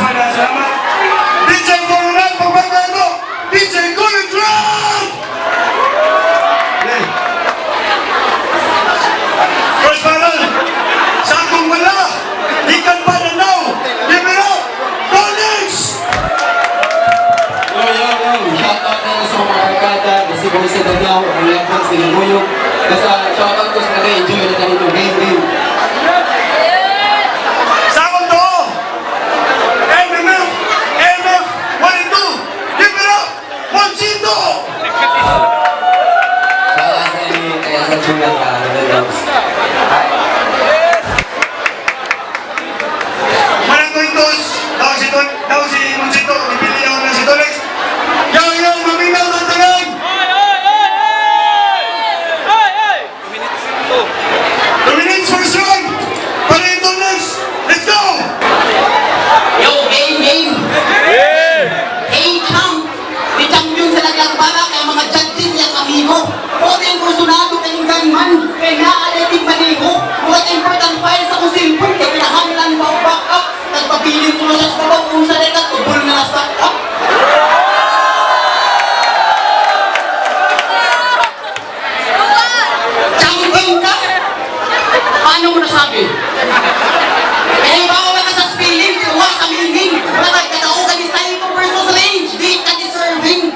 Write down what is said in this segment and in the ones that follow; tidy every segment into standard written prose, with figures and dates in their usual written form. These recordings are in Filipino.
Maraming salamat. DJ Coronel, pagbaga ito. DJ Coronel! First panel, sa akong wala, ikan pa na now, give it up, Collins! Yo! Shoutout na sa mga barkada, si Boy sa Danyaw, ang lapang sila Muyong. Basta shoutout ko sa nag-enjoy na ganito game. Sa akong to, MF 1 and 2, give it up, Monsito! Shoutout sa inyo, kaya sa Chunga ka, Manang tuitos, daw si Monsito, ipili ako na si Tolex. Yo, maminaw ng tanan! 2 minutes first round! Para yung Tolex, let's go! Yo, game! Hey, champ! May champion sa naglagbara kaya mga judges niya amigo. Pwede ang kursunado kayong gunman, kaya naalitig manigo. Mga important files ako silpon, kaya pinahamilan pa ang back up. Nagpabiling ko na siya sa baba kung sa rekat, tubol na na-stack up. Champion ka? Paano mo nasabi? Eh, bawal ka sa spelling, kuha sa meaning. Wala ka katao ka ni style ko versus range. Di ka deserving.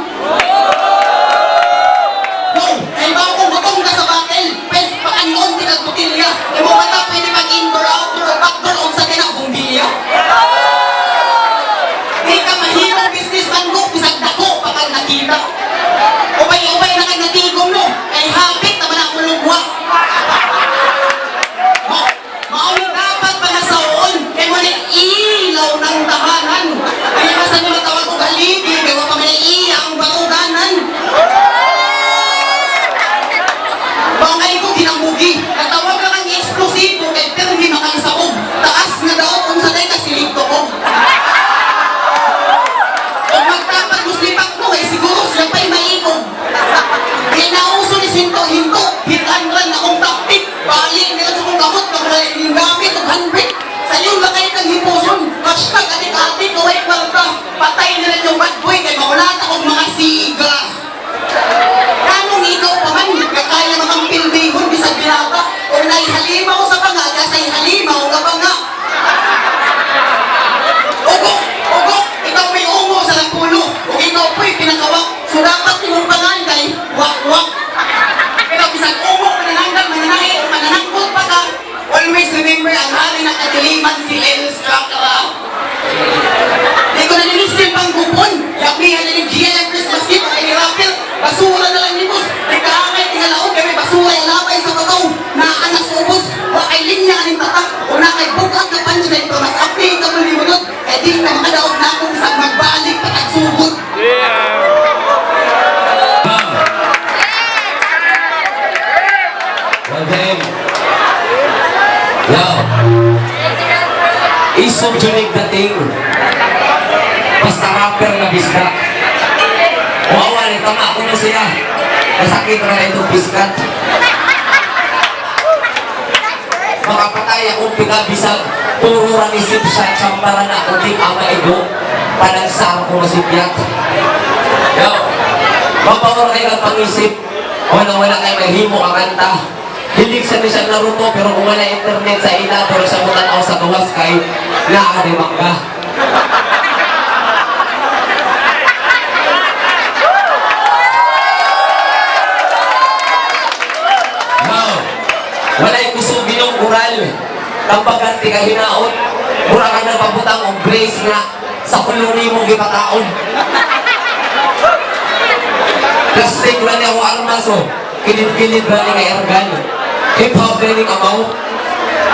No, eh, bawal kung butong ka sa battle. Pwes, pakanoon, tinagbutilya. Eh, mo mata, pwede mag-indoor, outdoor, o backdoor, o sa tinagbutilya. Di ka mahirong businessman ko, bisag dako, pagka nakita. Ubay-ubay na kag natigom mo. Kay habit, naman ako lugwa. Maunang dapat panasaon, kay mo ilaw ng tahanan. Kaya basta niyo matawag ko galigi, kaya wapa man iya ang batuganan. Bangay ko ginambugi, natawag lang ang eksplosibo, kay permi makalisaog. Taas nga daot kung sanay kasilito ko. Kung magdapat muslipak mo, eh siguro sila pa'y maikog. Kaya nauso ni Sinto-Hinto, hit-and-run akong taktik. Balik nila sa kong kamot, pag yung gamit ng handbrake. Sa iyong lakay kang hiposon, hashtag atik-atik, kaway kwarta. Patay nila yung bad boy, kaya makulat akong mga siga. Kanong ikaw pa man, kaya makang pilbihon, bisag binata. Kung na'y halimaw sa panga, kasa'y halimaw ka pa nga. Ugok, ikaw may ungo sa lampulo. Kung ikaw po'y pinakawak, so dapat nimong pangangay, wak-wak. Pero bisag ungo, mananahi, o mananangkot pa ka, always remember ang hari na kadiliman si El Stracra. Di ko nanilistin pang kupon, yapihan na ni Gia yung Christmas gift, ay ni Rafael, basura na lang ni Bus. Nagkaangay, tingalaon kami, basura yung labay sa kakaw, naanas ubos, o ay linya aning tatak, o na kay bukang na punchline, pero mas applicable ni Munod, eh di na makadaog na akong sa magbalik patagsugod. Yo! Isog junig dating. Basta rapper na biskat. Wawan, tama ako na siya. Masakit na itong biskat. Makapatay akong pinabisag. Puro rang isip sa tsambaran na ako di ama ego. Panagsara ko masipyat. Yo! Mapawar kayo ang pang-isip. Wala kayo may himo ang kanta. Hindi sa siya naruto pero kung wala internet sa ina pero sa mutan ako sa gawas kay naadimang ka. Wow! Wala'y kusugin yung kural. Tambaganti ka hinaon. Mura ka na pabutang o grace nga sa kuluni mong gipataon. Plastic na niya ako armaso. Kilid-kilid ba ni kay Ergan? Hip-hop na rin amaw.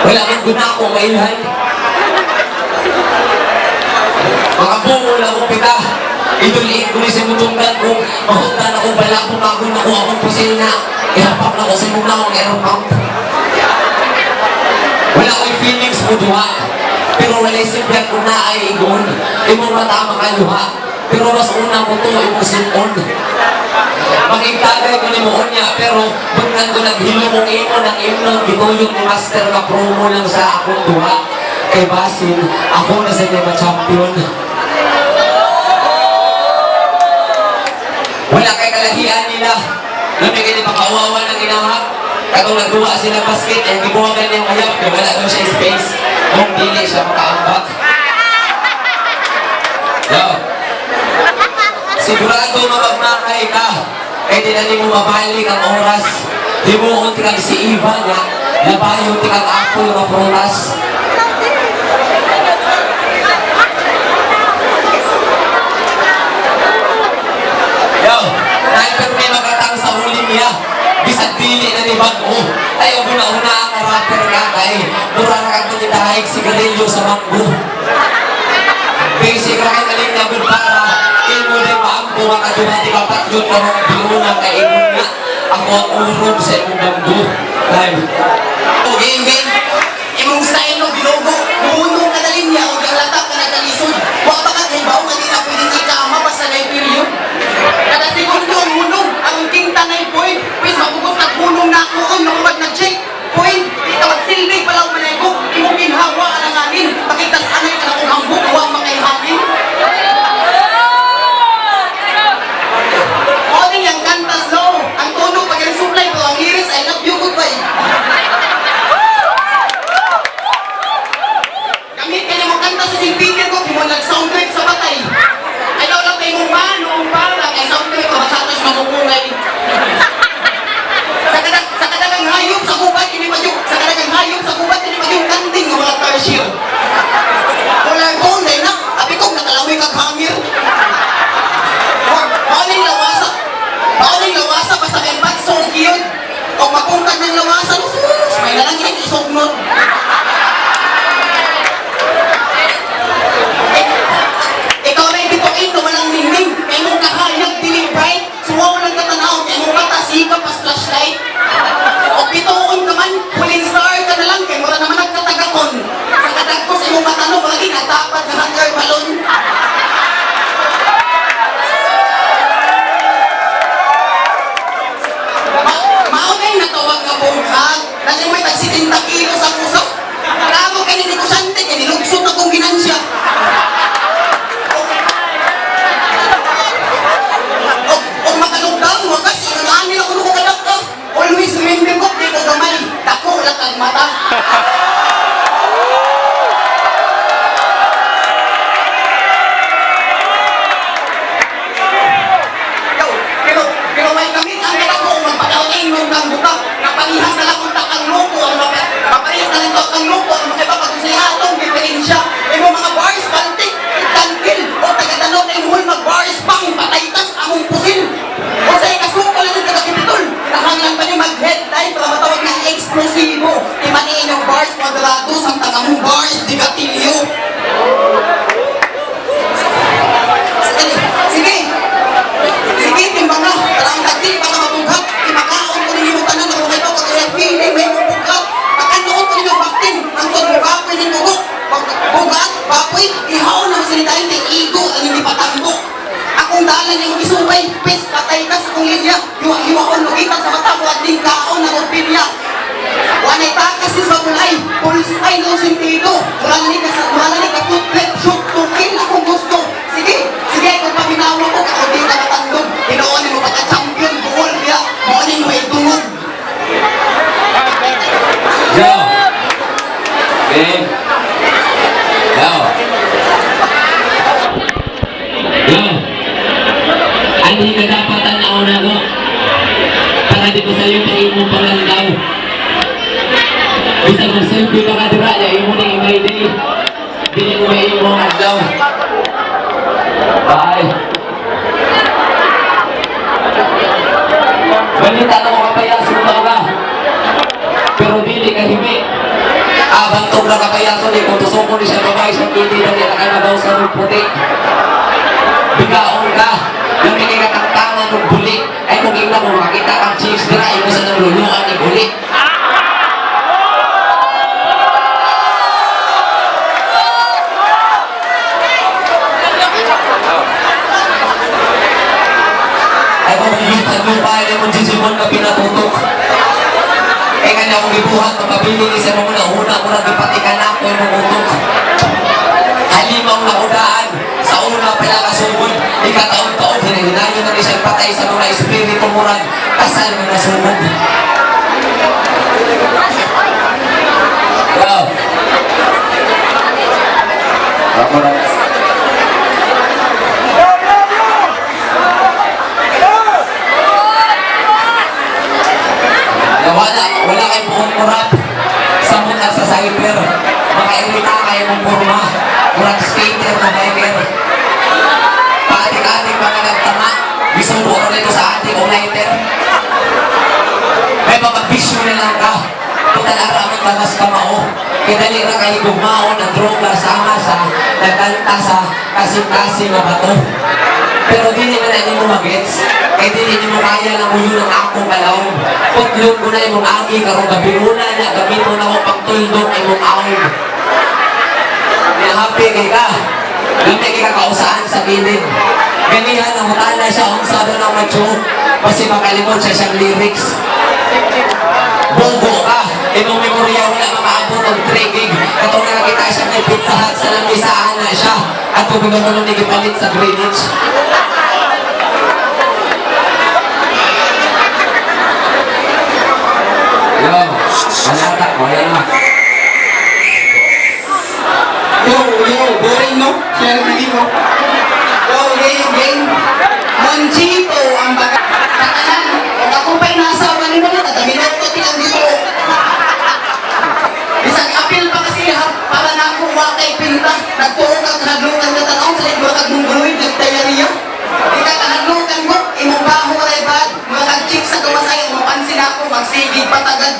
Wala kang guna akong mailhan. Mga bungo na akong pita. Iduliin ko ni sa mutunggan kung mahundan akong bala kung magun ako akong pusil na. Ihapak na ko sa muna akong air pump. Wala ko'y feelings mo duha. Pero wala'y simpihan kung na ay igon. Imong matama ka luha. Pero mas una ko to, imong sinon. Makitagay ko ni mo niya, pero bangnan ko naghilo mong imo ng imnong gituyong ni Master na promo lang sa akong duha. kay Basil, ako na sa mga champion. Wala kay kalahian nila. Labi kayo makauwawa ng inahak. Katong nagduwa sila basket, eh gibuhagan niyang ayap, kaya wala daw siya space. Kung dili siya makaambak. Yo. Sigurado mapagmakay ka. Kaya di na mo mabalik ang oras. Himuon tikang si Ivan nga. Labayo tikang ako yung aprutas. Yo, sniper may magatang sa huli niya. Bisag dili na ni Bago. Ayaw una-una ang rapper nga kay mura na kang manitahig sigarilyo sa manggo. Basic ra kay naling na para ilmo din maambo ang kadumati ka patyot ka mga biuna kay ilmo nga. Ako ang urob sa imong banggo. Live. Game. Imong style no bilogo. Muno ka na linya o galata ka na kalisod. Wa ba ka kay bawo nga di na pwedeng ikama basta na period. Kada segundo ang hunong ang tinta na point. Pwes mabugos na hunong na ako ang nakapag na-check. Point. Ito magsilbig pala ang manaygo. Imong ginhawa ka na nganin. Pakitas anay ka na kung hambog. Wa makaihanin. Morning ang kanta slow. Ang tono pag yung supply ko ang lyrics I love you goodbye. Gamit ka mo kanta sa simpitin ko kung mo nag-sound trip sa batay. Ayaw lang tayo mong manong para kay sound trip ko masatos mamukungay. Sa kadagang hayop sa gubat ini pa yung sa kadagang hayop sa gubat ini pa yung kanding ng mga tarsiyo. Wala ko na apikog nakalaway kag hamir. Bawling lawasa basta kay bat so cute. Kung mapungkad ng lawasa, may nalang isugnod. Ikaw na yung bituin no walang ningning. Kaya mong kahayag diling bright. Suwa mo lang katanaw. Kaya mong mata sikap as flashlight. O bituon ka man, pulling star ka na lang. Kaya mura naman nagkatagakon. Sa kadagkos imong matano, lagi natapat na hanger balon. Maunay natawag nga buhag. Kasi may tagsiting takilo sa puso. Kamo kayo ni Kusante, kaya nilugsot akong ginansya. O makalugdang, wakas, inunaan nila kung ko kadak ka. Always remember ko, di ko gamay. Dako, latag mata. Pero may gamit ang kaya ko magpadaling nung kang buka. Napanihas na lang kung takang loko. Mapanihas na lang takang loko. Ang makipapag sa atong diferensya. E mo mga bars, baltik, tangkil. O taga-tanong na inuhol mag-bars pang pataytas among pusil. O sa ikasuko lang ang taga-kipitol. Nahanglan pa niyo mag-headline para matawag ng eksplosibo. Imaniin yung bars, kwadrados, ang taga-mong bars, digatilyo. Sige, timbang na. Parang dati, baka mabughat. Imakaon ko rin yung tanan na kung ito kasi feeling may mabughat. Pagkanoon ko rin yung baktin. Ang tugbuka, pwede tugok. Bugat, bapoy, ihaw na masinitayin ng igo ang hindi patambok. Akong dalan yung isubay, pes, patay ka sa kong linya. Hiwa-hiwaon, lugitan sa mata mo at din kaon ng opilya. Wanay takas is mabulay, pulsay no sentido. Muranig ka footplate, shoot to kill akong gusto. Sige, kung pabinawa ko, ako di ka natandog. Pinoonin mo pagka-champion, buhol niya. Morning may tungog. Yo. Game. Yo. Yo. Ano yung kadapatan na una ko? Para di ko sa'yo pag imong palangaw. Bisa mag-selfie ka kadira, ya imo na imay day. Dili mo may imong adlaw. Bye. Balita na mo kapayaso ka. Pero dili ka himi. Abantog na kapayaso ni kung tusok ko ni siya babae siya hindi na nila kayo na daw sa puti. Bigaon ka. Namigay ka tangtangan ng buli. Ay kung ina mo makakita kang chicks dira, imo sa naluluan ni buli. Ay kung yung lupa ay mo jisimon na pinatutok. Eh kanya akong gibuhat, mapabiling isa mo na una, muna gipatikan ako yung utok. Halimaw na udaan, sa una pa lang kasugod, ikataon-taon, hinahinayon na siyang patay sa mga espiritu murag, kasal mo na sugod. Wow. Ako na. Wala kay buong murag sa mutat sa cyber. Makairita kayo mong purma. Murag skater na biker. Paatik-atik mga nagtama. Bisundo ko nito sa ating lighter. May mapabisyo na lang ka. Putalara mo tagas ka mao. Kidali na kayo gumao ng droga sama sa nagkanta sa kasing-kasing na bato. Pero di naman na mo magets. Kaya di mo kaya lang mo yun ang akong kalawin. Putlog ko na yung agi karong gabi una niya. Gamit mo na ako pagtuldok ay mong awin. Happy kay ka. Gamit kay kakausaan sa gilid. Ganihan ang mutala siya ang sado ng macho. Kasi makalimot siya siyang lyrics. Bobo ka. Imong memorya wala makaabot ang 3 gig. Katong nakakita siya may pizza hut sa lamisaan na siya. At tubigan mo nung nagipalit sa Greenwich. Yo, malata, wala na. Boring no? Share na mo. Yo, game. Monchito ang baga. Katanan, kung ako pa'y nasa ni mo na, nagaminat ko tilang dito. Isang apil pa kasi ha, para na ako wakay pinta. Nagtuog ang kahadlukan na tanaw sa libro kag nungguloy, nagtayariya. Di ka kahadlukan mo, imong baho ray bad. Mga kag-chick sa tumasay, umapansin ako, magsigig patagad.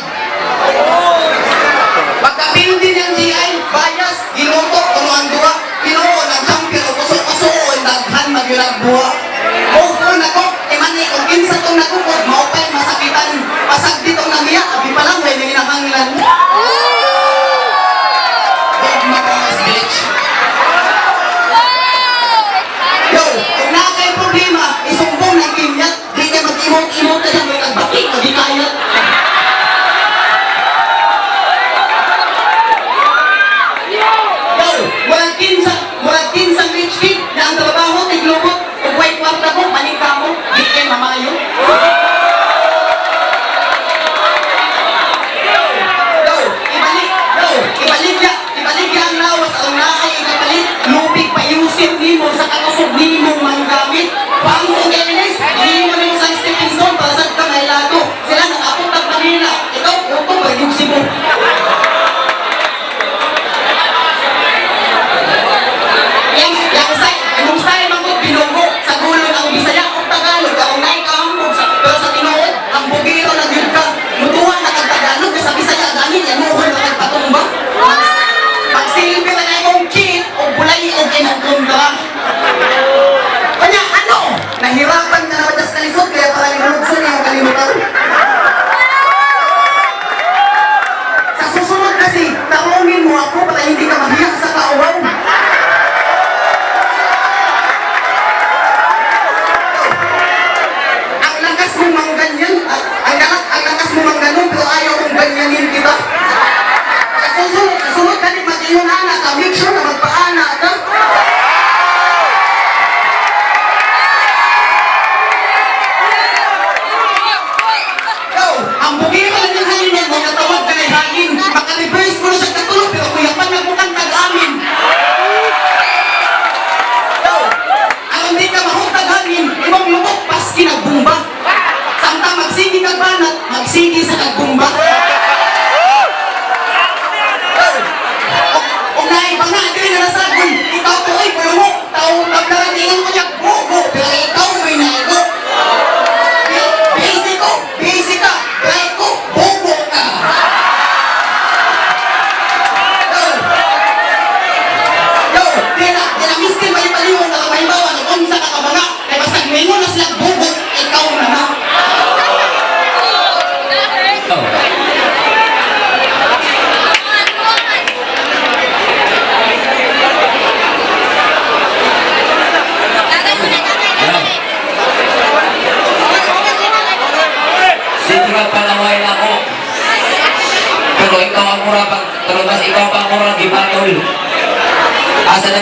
Pagkapil din ang GI, bias, ginutok, kuno ang duwa. Pinuo, nag-champion, kusok-kusok, daghan magyunagbuwa. Kung nako, imani, kung kinsa itong nagukod, maupay, masakitan, pasag ditong namiya, abi pa lang, may nanginahanglan. Big makas, bitch. Yo, kung na kayo problema, isumbong ng kimyat, di kayo mag-imot-imot na lang, may nagbakit, di kayat. Walang kinsang rich kid na ang trabaho, tiglubot, kung white kwarta mo, manika mo, di kayo mamayo. Ibalik ya ang lawas, ang nakay ikapalit, lupig payusip nimo sa katusog nimo manggamit. Pangso Dennis, nimo nimo sa stepping stone para sa kamay lato. Sila nakapot ang Manila, ikaw, uto, pag-yusi mo. Yung style mangkot binunggo sa gulo ng Bisaya o Tagalog ang naikahambog pero sa tinuod ang bugiro ng yun ka mutuwa na kang Tagalog sa Bisaya ganin yan muhol na kagpatumba magsilbi na yung cheat o bulay o kinagkundra kanya ano nahiro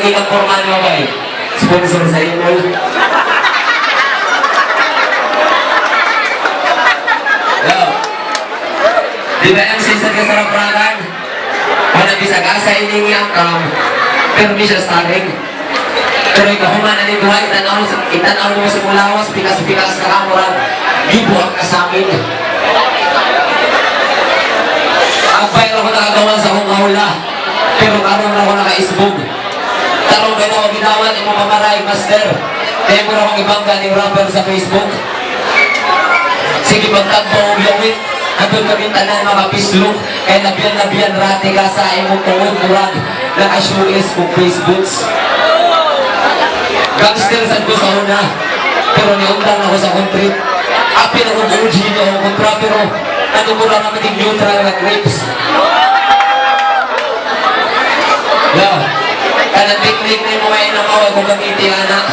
ilang formal mo ba eh? Sponsor sa email. Yo. Di ba yung season ka sa raprakan? Wala bisag asa ining yang permi siya starring. Pero ikaw humana ni buhay, itanaw mo sa mulawas, pikas-pikas ka kamurag, gibuhag ka sa amin. Ang viral ko nakagawa sa kong hula, pero karoon na ako naka-isbog. Tarong kayo ako ginawan, imo mamaray, master. Kaya mo na akong ibangga ni rapper sa Facebook. Sige, magtagpo o gawin. Andun kami tanan mga pislok. Kaya nabiyan rati ka sa imong tungod murag. Naka-showis kong Facebooks. Gangster sad ko sa una. Pero niundang ako sa country. Apil ako OG na ako kontra. Pero ano mo lang naman yung neutral na grapes. Yeah. Kanang technique na yung mga inamaway kung gamitin anak.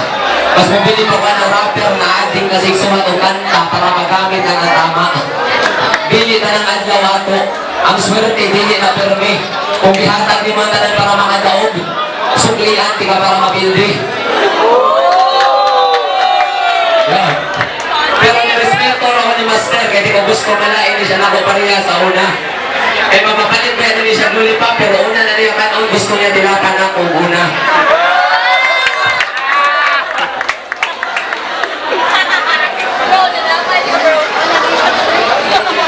Mas mabili pa ka ng rapper na ating kasing sumat o kanta para magamit ang tama. Dili na ng adlaw ato. Ang swerte dili na permi. Kung ihatag ni mga tanan para mga daog, suklian di ka para mabildi. Yeah. Pero nirespeto ako ni Master kaya di ko gusto malain ni siya na ako pariya sa una. Eh mapapalit pa ni siya lulipa pero una na niya kanon gusto niya dilapan ako una.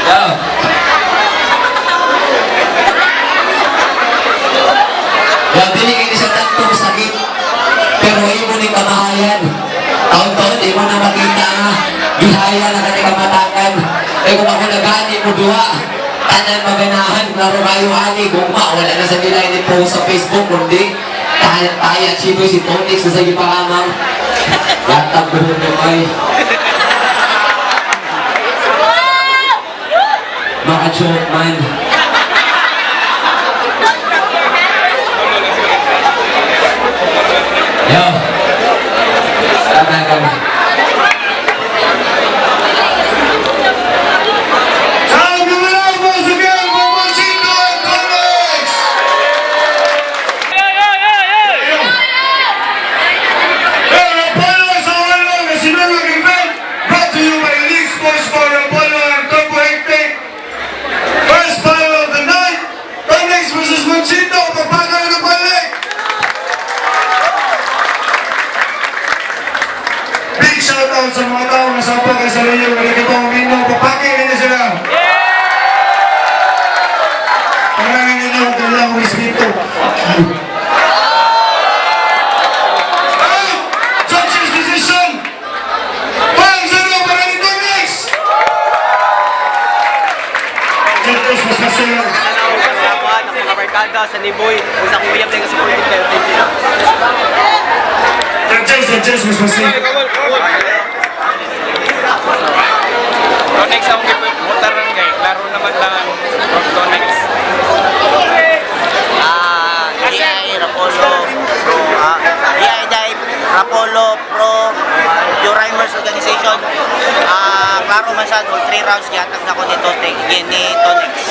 Yeah. Yang binigay ni sa tatlong sakit pero imo ni kamahayan. Taon-taon imo na makita nga bihaya na kani kamatakan. Eh kung ako nagani mo duha tanan maganahan klaro kayo ani gugma wala na sa nilay ni post sa Facebook kundi kaya chito si Tonix sa gipangamang latag buhon mo ay maka-joke man. Yo. Sana kami. Sound of love once again for Mochito and Conex! Hey, Apollo sa walo na sinunod event brought to you by Elite Sports for Apollo and Turbo Hectic. First battle of the night, Conex versus Mochito, papagay na balik! Big shoutout sa mga tao na sa pagkay sa luyo, nagkikita mo minno, papagay na sila! Maraming ninyo, kailangan mo respeto. Fuck you. Judge's decision! 5-0 para ni Conex! Judges, mas masaya. Salamat ang mga barkada sa Niboy. Kung sa kuyap na yung supported kayo. Thank you. Judges, mas masaya. Tonex ang motor lang guys. Klaro naman lang ang Tonex. DI Rapolo Pro DI Dive Rapolo Pro Eurimers Organization klaro man siya 3 rounds gihatag na ko ni Tonex Production